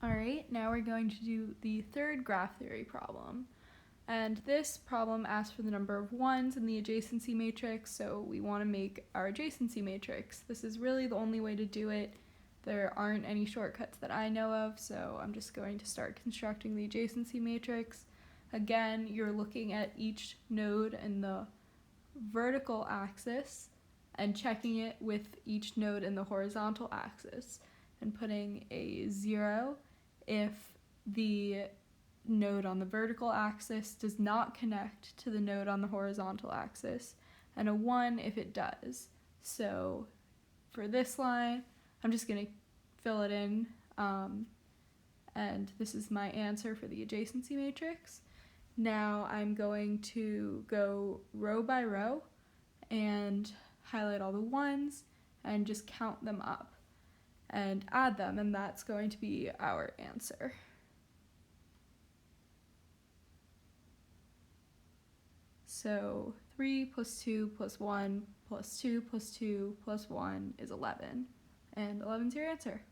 Alright, now we're going to do the third graph theory problem. And this problem asks for the number of ones in the adjacency matrix, so we want to make our adjacency matrix. This is really the only way to do it. There aren't any shortcuts that I know of, so I'm just going to start constructing the adjacency matrix. Again, you're looking at each node in the vertical axis and checking it with each node in the horizontal axis and putting a 0 if the node on the vertical axis does not connect to the node on the horizontal axis, and a 1 if it does. So for this line, I'm just going to fill it in, and this is my answer for the adjacency matrix. Now I'm going to go row by row and highlight all the ones and just count them up and add them, and that's going to be our answer. So 3 plus 2 plus 1 plus 2 plus 2 plus 1 is 11, and 11 is your answer.